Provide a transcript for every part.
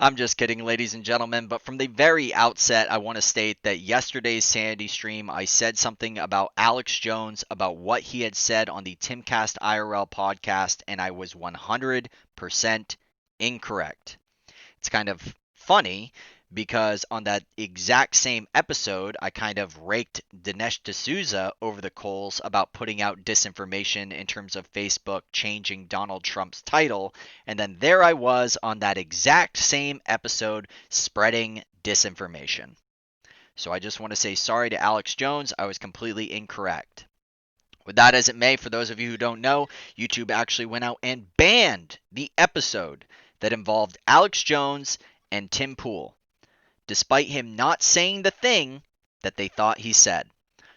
I'm just kidding, ladies and gentlemen, but from the very outset, I want to state that yesterday's Sanity stream, I said something about Alex Jones, about what he had said on the Timcast IRL podcast, and I was 100% incorrect. It's kind of funny because on that exact same episode, I kind of raked Dinesh D'Souza over the coals about putting out disinformation in terms of Facebook changing Donald Trump's title. And then there I was on that exact same episode spreading disinformation. So I just want to say sorry to Alex Jones. I was completely incorrect. With that as it may, for those of you who don't know, YouTube actually went out and banned the episode that involved Alex Jones and Tim Pool, despite him not saying the thing that they thought he said.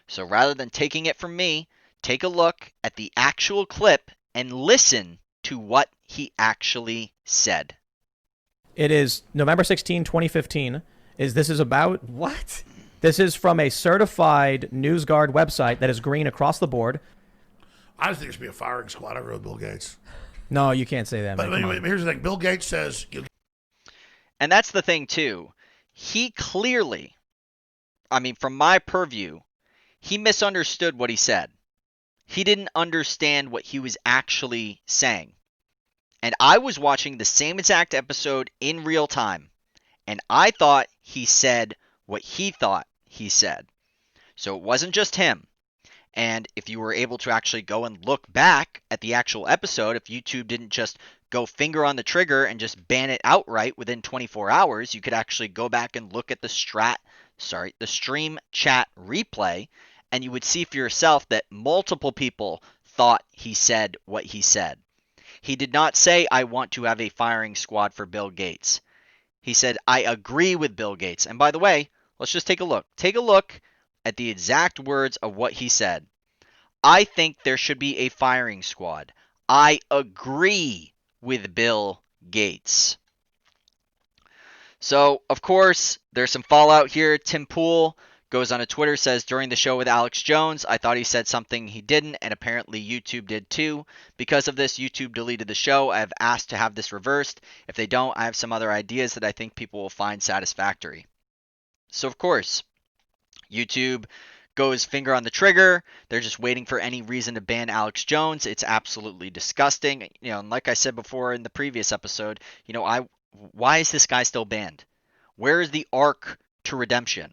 So rather than taking it from me, take a look at the actual clip and listen to what he actually said. It is November 16, 2015. This is about What? This is from a certified NewsGuard website that is green across the board. I just think it should be a firing squad. I agree with Bill Gates. No, you can't say that, man. But anyway, here's the thing. Bill Gates says... And that's the thing, too. He clearly, from my purview, he misunderstood what he said. He didn't understand what he was actually saying. And I was watching the same exact episode in real time, and I thought he said what he thought he said. So it wasn't just him. And if you were able to actually go and look back at the actual episode, if YouTube didn't just go finger on the trigger and just ban it outright within 24 hours, you could actually go back and look at the stream chat replay, and you would see for yourself that multiple people thought he said what he said. He did not say, I want to have a firing squad for Bill Gates. He said, I agree with Bill Gates. And by the way, let's just take a look. Take a look at the exact words of what he said. I think there should be a firing squad. I agree with Bill Gates. So, of course, there's some fallout here. Tim Pool goes on a Twitter, says, during the show with Alex Jones, I thought he said something he didn't, and apparently YouTube did too. Because of this, YouTube deleted the show. I have asked to have this reversed. If they don't, I have some other ideas that I think people will find satisfactory. So, of course, YouTube goes finger on the trigger. They're just waiting for any reason to ban Alex Jones. It's absolutely disgusting. And like I said before in the previous episode, why is this guy still banned? Where is the arc to redemption?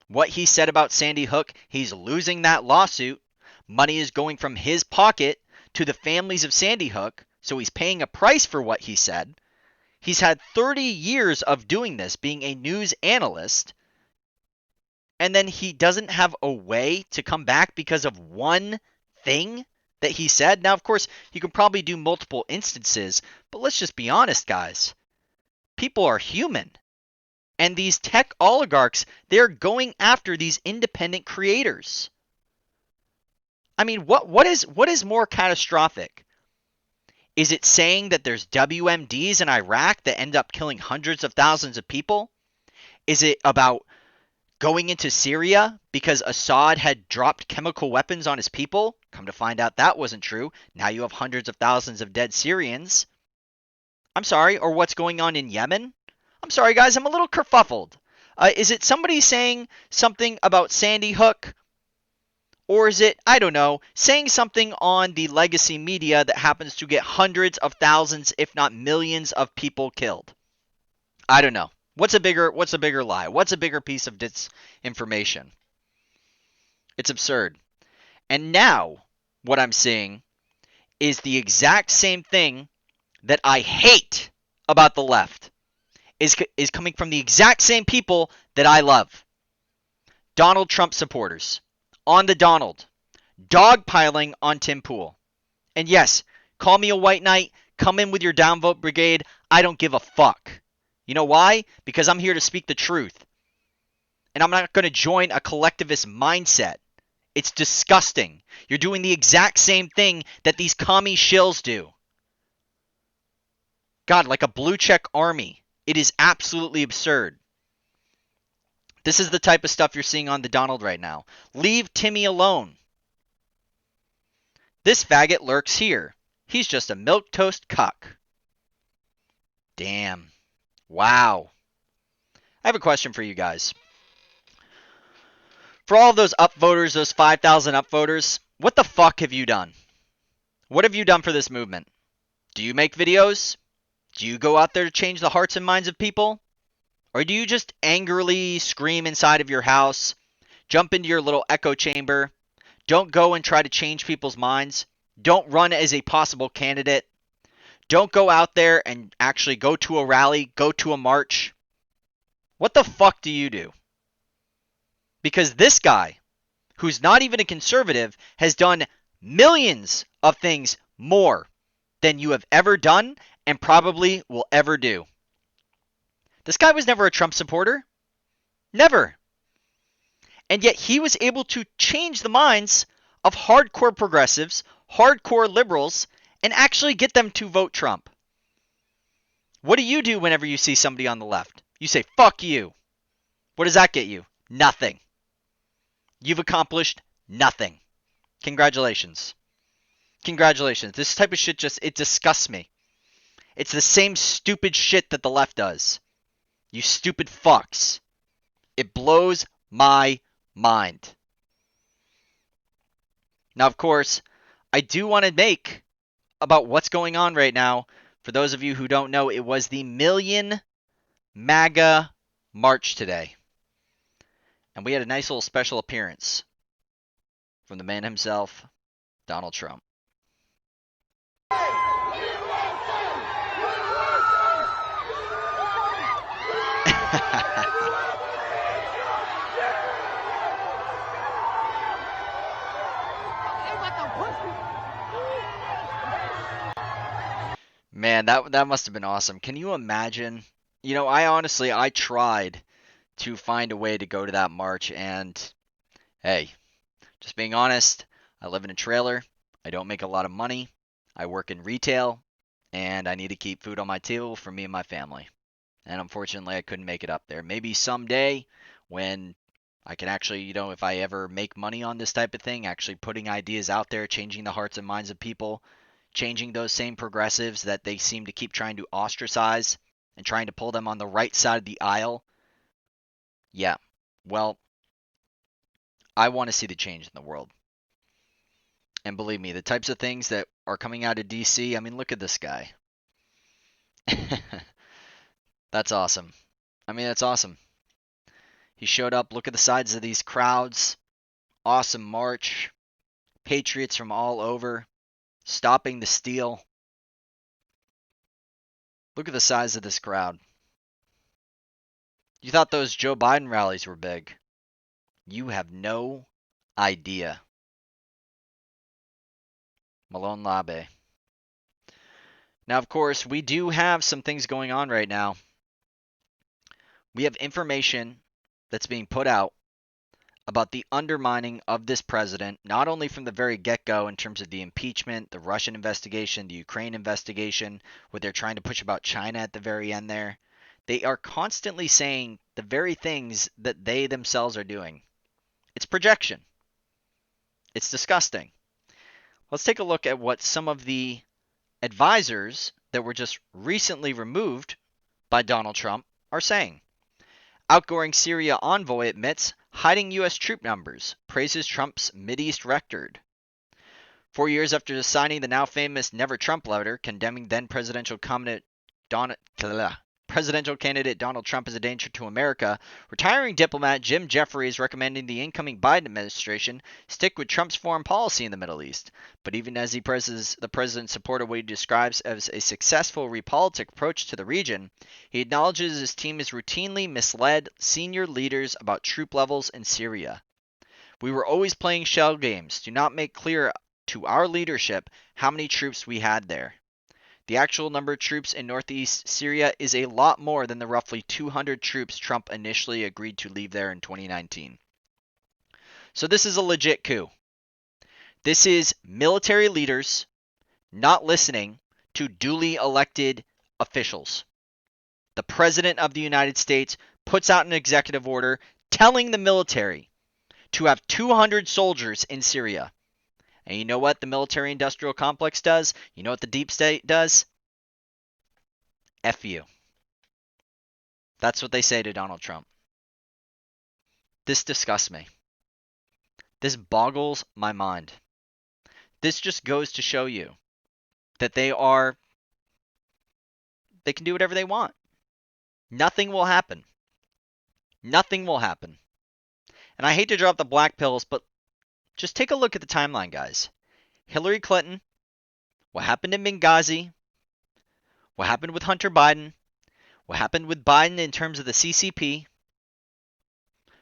What he said about Sandy Hook, he's losing that lawsuit. Money is going from his pocket to the families of Sandy Hook, so he's paying a price for what he said. He's had 30 years of doing this, being a news analyst, and then he doesn't have a way to come back because of one thing that he said. Now, of course, you can probably do multiple instances, but let's just be honest, guys. People are human. And these tech oligarchs, they're going after these independent creators. What is more catastrophic? Is it saying that there's WMDs in Iraq that end up killing hundreds of thousands of people? Is it about going into Syria because Assad had dropped chemical weapons on his people? Come to find out that wasn't true. Now you have hundreds of thousands of dead Syrians. Or what's going on in Yemen? I'm sorry, guys, I'm a little kerfuffled. Is it somebody saying something about Sandy Hook? Or is it, I don't know, saying something on the legacy media that happens to get hundreds of thousands, if not millions of people killed? I don't know. What's a bigger lie? What's a bigger piece of disinformation? It's absurd. And now, what I'm seeing is the exact same thing that I hate about the left. Is coming from the exact same people that I love. Donald Trump supporters. On the Donald. Dogpiling on Tim Pool. And yes, call me a white knight. Come in with your downvote brigade. I don't give a fuck. You know why? Because I'm here to speak the truth. And I'm not going to join a collectivist mindset. It's disgusting. You're doing the exact same thing that these commie shills do. God, like a blue check army. It is absolutely absurd. This is the type of stuff you're seeing on the Donald right now. Leave Timmy alone. This faggot lurks here. He's just a milquetoast cuck. Damn. Wow. I have a question for you guys. For all of those upvoters, those 5,000 upvoters, what the fuck have you done? What have you done for this movement? Do you make videos? Do you go out there to change the hearts and minds of people? Or do you just angrily scream inside of your house, jump into your little echo chamber, don't go and try to change people's minds, don't run as a possible candidate, don't go out there and actually go to a rally, go to a march? What the fuck do you do? Because this guy, who's not even a conservative, has done millions of things more than you have ever done and probably will ever do. This guy was never a Trump supporter. Never. And yet he was able to change the minds of hardcore progressives, hardcore liberals, and actually get them to vote Trump. What do you do whenever you see somebody on the left? You say, fuck you. What does that get you? Nothing. You've accomplished nothing. Congratulations. Congratulations. This type of shit it disgusts me. It's the same stupid shit that the left does. You stupid fucks. It blows my mind. Now, of course, I do want to make about what's going on right now. For those of you who don't know, it was the Million Maga March today. And we had a nice little special appearance from the man himself, Donald Trump. Man, that must have been awesome. Can you imagine? You know, I tried to find a way to go to that march, and hey, just being honest, I live in a trailer. I don't make a lot of money. I work in retail, and I need to keep food on my table for me and my family. And unfortunately, I couldn't make it up there. Maybe someday when I can actually, if I ever make money on this type of thing, actually putting ideas out there, changing the hearts and minds of people, changing those same progressives that they seem to keep trying to ostracize and trying to pull them on the right side of the aisle. Yeah, well, I want to see the change in the world. And believe me, the types of things that are coming out of DC, I mean, look at this guy. That's awesome. I mean, that's awesome. He showed up. Look at the sides of these crowds. Awesome march. Patriots from all over. Stopping the steal. Look at the size of this crowd. You thought those Joe Biden rallies were big. You have no idea. Malone Labe. Now, of course, we do have some things going on right now. We have information that's being put out about the undermining of this president, not only from the very get-go in terms of the impeachment, the Russian investigation, the Ukraine investigation, what they're trying to push about China at the very end there. They are constantly saying the very things that they themselves are doing. It's projection. It's disgusting. Let's take a look at what some of the advisors that were just recently removed by Donald Trump are saying. Outgoing Syria envoy admits hiding U.S. troop numbers, praises Trump's Mideast record. 4 years after signing the now famous Never Trump letter condemning then presidential candidate Donald Trump as a danger to America, retiring diplomat Jim Jeffrey is recommending the incoming Biden administration stick with Trump's foreign policy in the Middle East. But even as the president supported what he describes as a successful repolitik approach to the region, he acknowledges his team has routinely misled senior leaders about troop levels in Syria. We were always playing shell games, do not make clear to our leadership how many troops we had there. The actual number of troops in northeast Syria is a lot more than the roughly 200 troops Trump initially agreed to leave there in 2019. So this is a legit coup. This is military leaders not listening to duly elected officials. The President of the United States puts out an executive order telling the military to have 200 soldiers in Syria. And you know what the military-industrial complex does? You know what the deep state does? F you. That's what they say to Donald Trump. This disgusts me. This boggles my mind. This just goes to show you that they can do whatever they want. Nothing will happen. Nothing will happen. And I hate to drop the black pills, but just take a look at the timeline, guys. Hillary Clinton, what happened in Benghazi, what happened with Hunter Biden, what happened with Biden in terms of the CCP,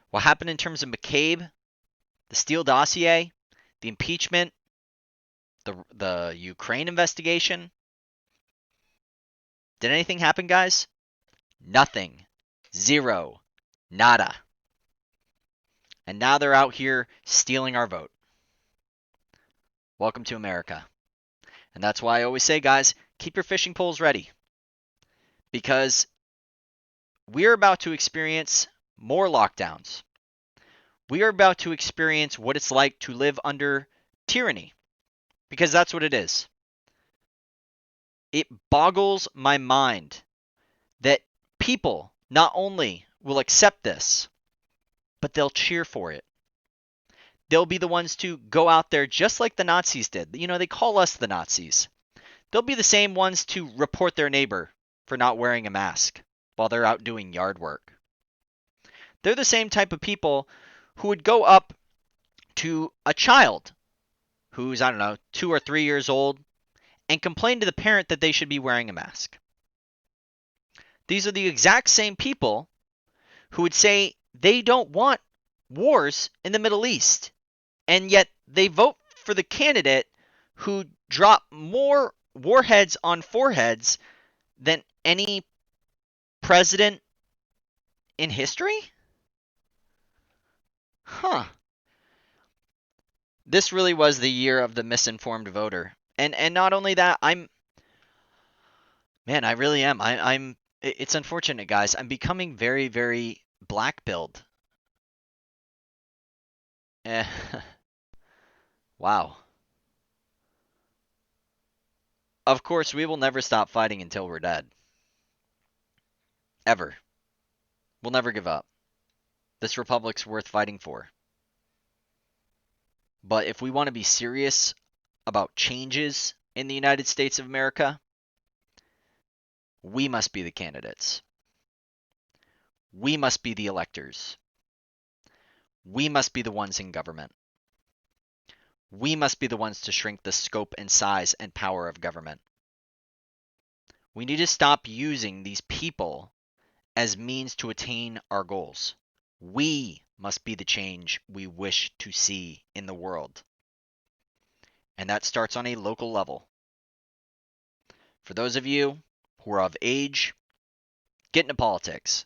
what happened in terms of McCabe, the Steele dossier, the impeachment, the Ukraine investigation. Did anything happen, guys? Nothing. Zero. Nada. And now they're out here stealing our vote. Welcome to America. And that's why I always say, guys, keep your fishing poles ready. Because we're about to experience more lockdowns. We are about to experience what it's like to live under tyranny. Because that's what it is. It boggles my mind that people not only will accept this, but they'll cheer for it. They'll be the ones to go out there just like the Nazis did. You know, they call us the Nazis. They'll be the same ones to report their neighbor for not wearing a mask while they're out doing yard work. They're the same type of people who would go up to a child who's, 2 or 3 years old and complain to the parent that they should be wearing a mask. These are the exact same people who would say they don't want wars in the Middle East, and yet they vote for the candidate who dropped more warheads on foreheads than any president in history? Huh. This really was the year of the misinformed voter. And not only that, I really am. It's unfortunate, guys. I'm becoming very, very black-pilled. Wow. Of course, we will never stop fighting until we're dead. Ever. We'll never give up. This republic's worth fighting for. But if we want to be serious about changes in the United States of America, we must be the candidates. We must be the electors. We must be the ones in government. We must be the ones to shrink the scope and size and power of government. We need to stop using these people as means to attain our goals. We must be the change we wish to see in the world. And that starts on a local level. For those of you who are of age, get into politics.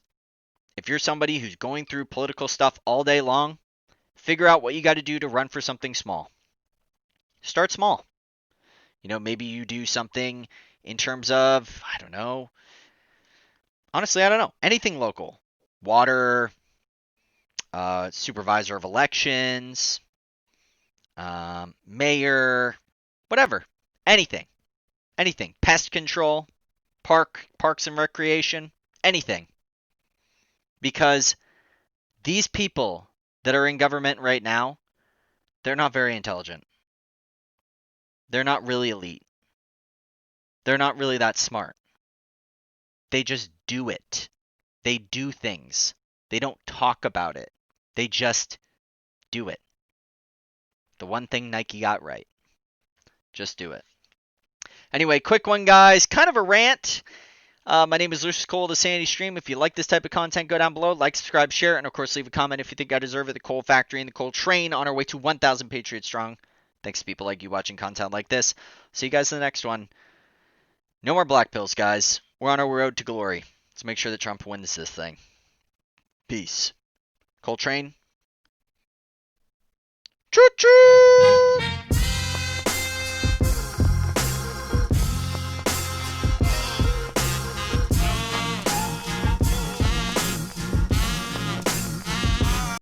If you're somebody who's going through political stuff all day long, figure out what you got to do to run for something small. Start small. Maybe you do something in terms of, honestly, I don't know. Anything local. Water, supervisor of elections, mayor, whatever. Anything. Pest control, parks and recreation, anything. Because these people that are in government right now, they're not very intelligent. They're not really elite. They're not really that smart. They just do it. They do things. They don't talk about it. They just do it. The one thing Nike got right. Just do it. Anyway, quick one, guys. Kind of a rant. My name is Lucius Coal, the Sanity Stream. If you like this type of content, go down below, like, subscribe, share, and of course leave a comment if you think I deserve it. The Coal Factory and the Coal Train on our way to 1,000 Patriots strong. Thanks to people like you watching content like this. See you guys in the next one. No more black pills, guys. We're on our road to glory. Let's make sure that Trump wins this thing. Peace. Coal Train. Choo-choo!